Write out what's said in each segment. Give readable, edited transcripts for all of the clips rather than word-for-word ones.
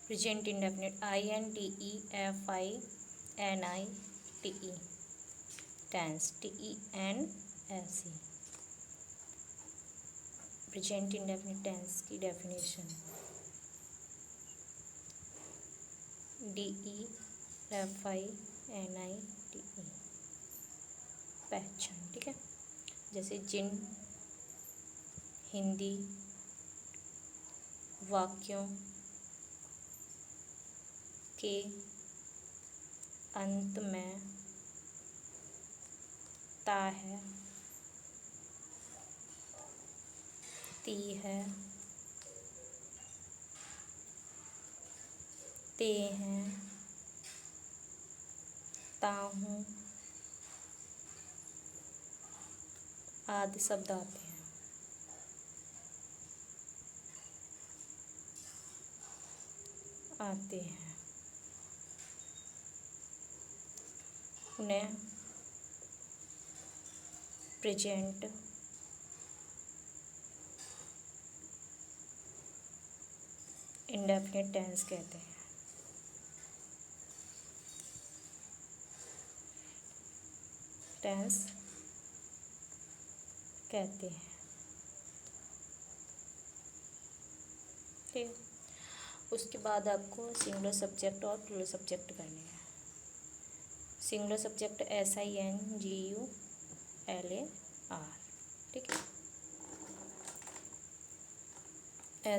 Present indefinite INTEFINITE tense TENSE present indefinite tense की definition DEFINITE पहचान। ठीक है, जैसे जिन हिंदी वाक्यों के अंत में ता है, ती है, ते हैं, ताहूँ आदि शब्द आते हैं। उन्हें प्रेजेंट इंडेफिनिट टेंस कहते हैं। ठीक, उसके बाद आपको सिंगुलर सब्जेक्ट और प्लूरल सब्जेक्ट करने हैं। Singular subject SINGULAR। ठीक है,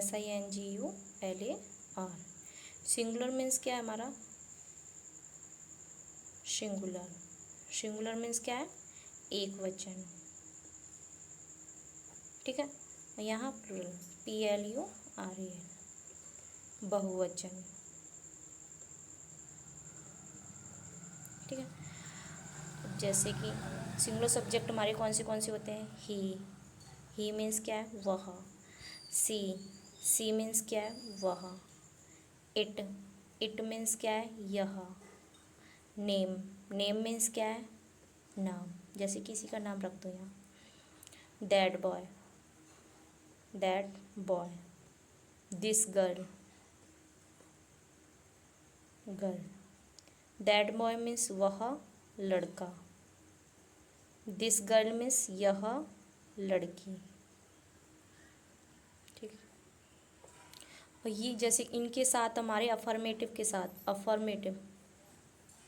SINGULAR। सिंगुलर मीन्स क्या है हमारा? सिंगुलर मीन्स क्या है? एक वचन। ठीक है, यहाँ प्लूरल PLURAL बहुवचन। ठीक है, जैसे कि सिंगुलर सब्जेक्ट हमारे कौन से होते हैं? ही मीन्स क्या है? वह। सी मीन्स क्या है? वह। इट मीन्स क्या है? यह। नेम मीन्स क्या है? नाम। जैसे किसी का नाम रख दो यहाँ, that boy, this girl. That boy means वह लड़का, दिस गर्ल मीन्स यह लड़की। ठीक है, और ये जैसे इनके साथ हमारे अफर्मेटिव के साथ, अफर्मेटिव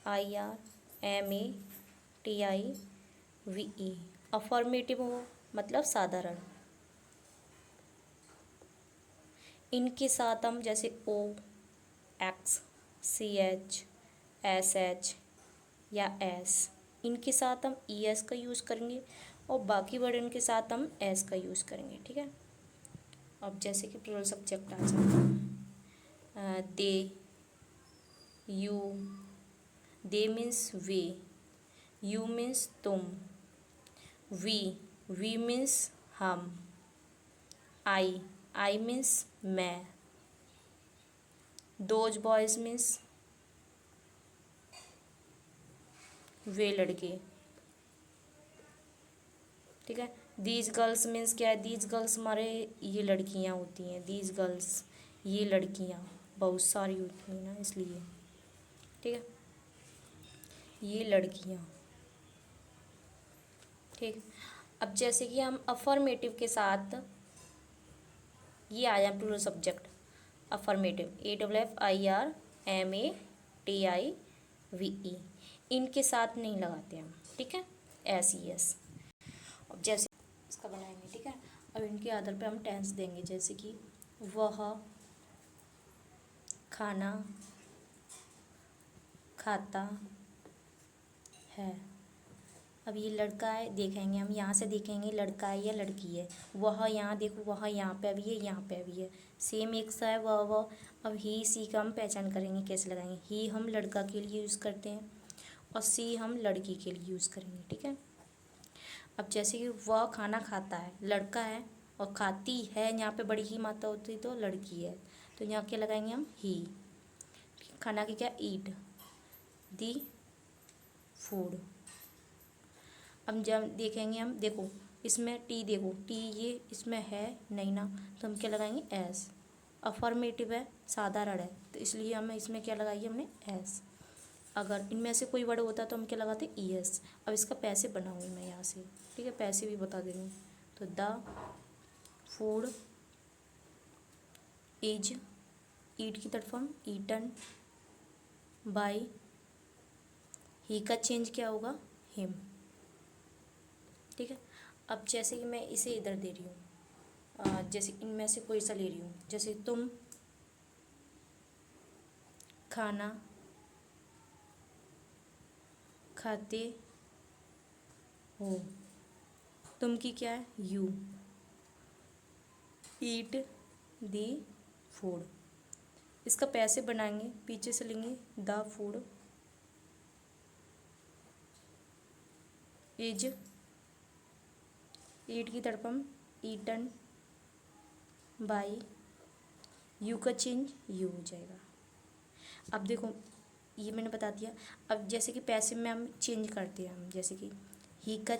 IRMATIVE, अफर्मेटिव हो मतलब साधारण। इनके साथ हम जैसे OX CH SH या S, इनके साथ हम ES का यूज़ करेंगे और बाकी वर्ड इनके साथ हम S का यूज़ करेंगे। ठीक है, अब जैसे कि प्लूरल सब्जेक्ट आ जाता है, दे मीन्स वे, यू मीन्स तुम, वी मीन्स हम, आई मीन्स मैं, दोज बॉयज मीन्स वे लड़के। ठीक है, दीज गर्ल्स मीन्स क्या है? दीज गर्ल्स हमारे ये लड़कियां होती हैं, दीज गर्ल्स ये लड़कियां बहुत सारी होती हैं ना, इसलिए। ठीक है, ये लड़कियां। ठीक, अब जैसे कि हम अफर्मेटिव के साथ, ये आया प्लूरल सब्जेक्ट अफर्मेटिव AFFIRMATIVE, इनके साथ नहीं लगाते हम। ठीक है, SES। अब जैसे इसका बनाएंगे। ठीक है, अब इनके आधार पे हम टेंस देंगे, जैसे कि वह खाना खाता है। अब ये लड़का है, देखेंगे हम यहाँ से, देखेंगे लड़का है या लड़की है। वह यहाँ देखो, वह यहाँ पे अभी है, यहाँ पे अभी है, सेम एक सा है वह। अब ही सी का हम पहचान करेंगे, कैसे लगाएंगे? ही हम लड़का के लिए यूज़ करते हैं और सी हम लड़की के लिए यूज़ करेंगे। ठीक है, अब जैसे कि वह खाना खाता है, लड़का है, और खाती है यहाँ पे बड़ी ही मात्रा होती तो लड़की है, तो यहाँ क्या लगाएंगे हम? ही। खाना की क्या? ईट, दी फूड। अब जब देखेंगे हम, देखो इसमें टी, देखो टी ये इसमें है नहीं ना, तो हम क्या लगाएंगे? एस। अफर्मेटिव है, साधारण है, तो इसलिए हमें इसमें क्या लगाई हमने एस। अगर इनमें से कोई वर्ड होता तो हम क्या लगाते ई एस। अब इसका पैसे बनाऊंगी मैं यहाँ से, ठीक है, पैसे भी बता दे रही हूँ। तो द फूड इज, ईट की तरफ हम ईटन बाय, ही का चेंज क्या होगा हिम, ठीक है। अब जैसे कि मैं इसे इधर दे रही हूँ, जैसे इनमें से कोई सा ले रही हूँ, जैसे तुम खाना खाते हो, तुम की क्या है यू, ईट दी फूड। इसका पैसे बनाएंगे, पीछे से लेंगे द फूड इज, ईट की तरफ हम ईटन बाई, यू का चेंज यू हो जाएगा। अब देखो ये मैंने बता दिया। अब जैसे कि पैसे में हम चेंज करते हैं, हम जैसे कि ही का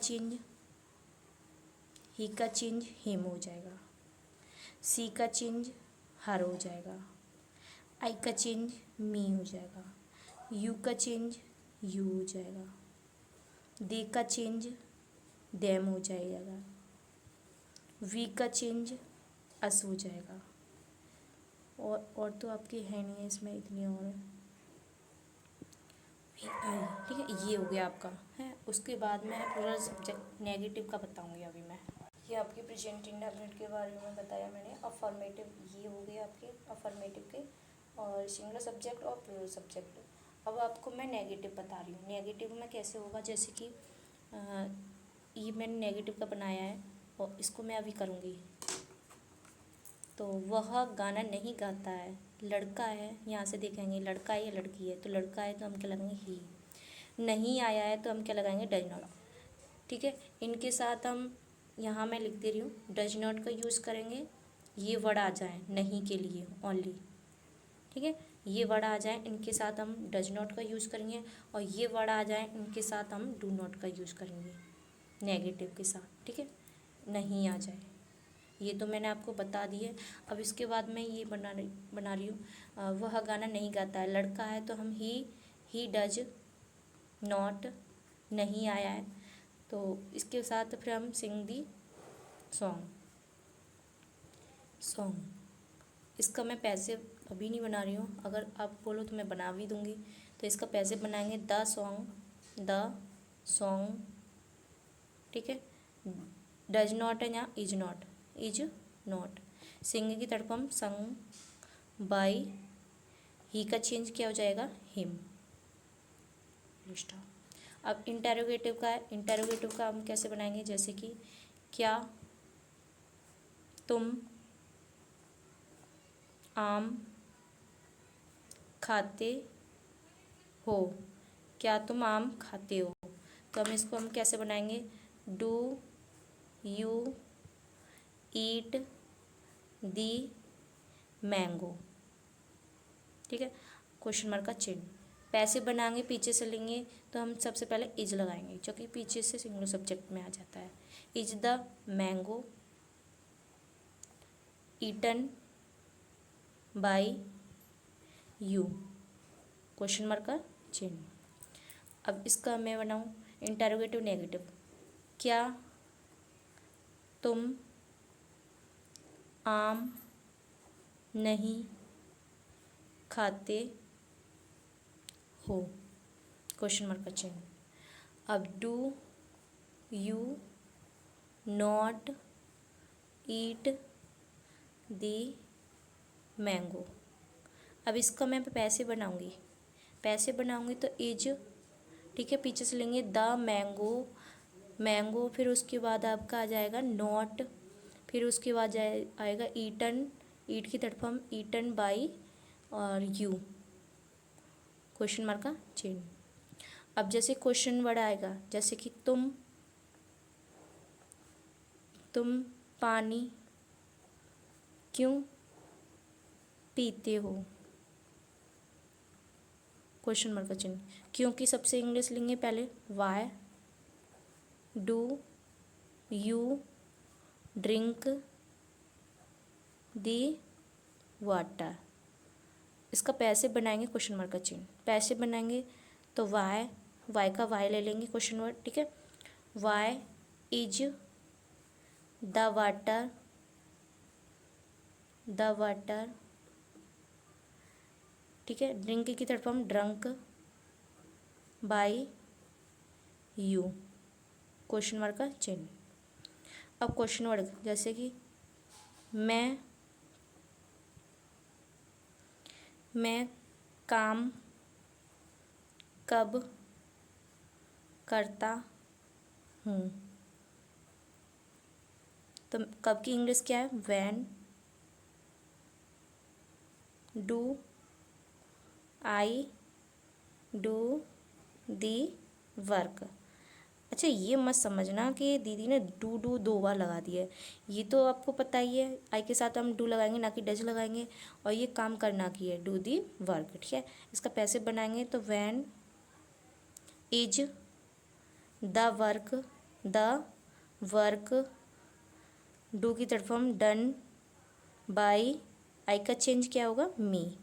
चेंज हिम हो जाएगा, सी का चेंज हर हो जाएगा, आई का चेंज मी हो जाएगा, यू का चेंज यू हो जाएगा, दे का चेंज देम हो जाएगा, वी का चेंज अस हो जाएगा। और तो आपकी है नहीं है इसमें इतनी, और ठीक है, ये हो गया आपका है। उसके बाद में प्लूरल सब्जेक्ट नेगेटिव का बताऊंगी अभी मैं। ये आपके प्रेजेंट इंडेफिनिट के बारे में बताया मैंने। अफर्मेटिव ये हो गए आपके अफर्मेटिव के, और सिंगुलर सब्जेक्ट और प्लूरल सब्जेक्ट। अब आपको मैं नेगेटिव बता रही हूँ। नेगेटिव में कैसे होगा, जैसे कि ये मैंने नेगेटिव का बनाया है और इसको मैं अभी करूँगी। तो वह गाना नहीं गाता है, लड़का है, यहाँ से देखेंगे लड़का है या लड़की है, तो लड़का है तो हम क्या लगाएंगे ही, नहीं आया है तो हम क्या लगाएंगे डज नॉट, ठीक है। इनके साथ हम यहाँ मैं लिख दे रही हूँ डज नॉट का यूज़ करेंगे, ये वर्ड आ जाए नहीं के लिए ओनली, ठीक है। ये वर्ड आ जाए इनके साथ हम डज नॉट का यूज़ करेंगे, और ये वर्ड आ जाए इनके साथ हम डू नॉट का यूज़ करेंगे नेगेटिव के साथ, ठीक है। नहीं आ जाए, ये तो मैंने आपको बता दी है। अब इसके बाद मैं ये बना रही हूँ वह गाना नहीं गाता है, लड़का है तो हम ही डज नॉट, नहीं आया है तो इसके साथ फिर हम सिंग दी सॉन्ग। इसका मैं पैसे अभी नहीं बना रही हूँ, अगर आप बोलो तो मैं बना भी दूँगी। तो इसका पैसे बनाएंगे द सॉन्ग, ठीक है। डज नॉट है यहाँ इज नॉट, सिंग की तरफ हम संग बाई, ही का चेंज क्या हो जाएगा हिम। अब इंटेरोगेटिव का है, इंटेरोगेटिव का हम कैसे बनाएंगे, जैसे कि क्या तुम आम खाते हो, क्या तुम आम खाते हो, तो हम इसको हम कैसे बनाएंगे do you eat the mango, ठीक है। क्वेश्चन मार्क का चिन्ह। पैसे बनाएंगे पीछे से लेंगे तो हम सबसे पहले इज लगाएंगे, जो कि पीछे से सिंगुलर सब्जेक्ट में आ जाता है। Is the mango eaten by you, question mark का चिन्ह। अब इसका मैं बनाऊं इंटेरोगेटिव नेगेटिव, क्या तुम आम नहीं खाते हो, क्वेश्चन मार्क का चिन्ह। अब do you not eat the mango. अब इसका मैं पैसे बनाऊंगी तो इज, ठीक है, पीछे से लेंगे द मैंगो, फिर उसके बाद आपका आ जाएगा नॉट, फिर उसके बाद आएगा ईटन, ईट की तरफ हम ईटन बाई और यू, क्वेश्चन मार्क का चिन्ह। अब जैसे क्वेश्चन वर्ड आएगा, जैसे कि तुम पानी क्यों पीते हो, क्वेश्चन मार्क का चिन्ह। क्योंकि सबसे इंग्लिश लेंगे पहले why do you drink the water. इसका पैसे बनाएंगे क्वेश्चन मार्क का चिन्ह, पैसे बनाएंगे तो वाई, वाई का वाई ले लेंगे क्वेश्चन वर्ड, ठीक है। Why is the water, the water, ठीक है। ड्रिंक की तरफ हम drunk by you, question mark का चिन्ह। अब क्वेश्चन वर्ड जैसे कि मैं काम कब करता हूँ, तो कब की इंग्लिश क्या है, when do I do the work. अच्छा ये मत समझना कि दीदी ने डू दो बार लगा दिया है, ये तो आपको पता ही है आई के साथ हम डू लगाएंगे ना कि डज लगाएंगे, और ये काम करना की है, डू दी वर्क, ठीक है। इसका पैसे बनाएंगे तो when is the work do की तरफ हम डन बाई, आई का चेंज क्या होगा, मी।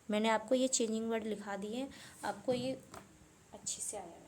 मैंने आपको ये चेंजिंग वर्ड लिखा दिए, आपको ये अच्छे से आया।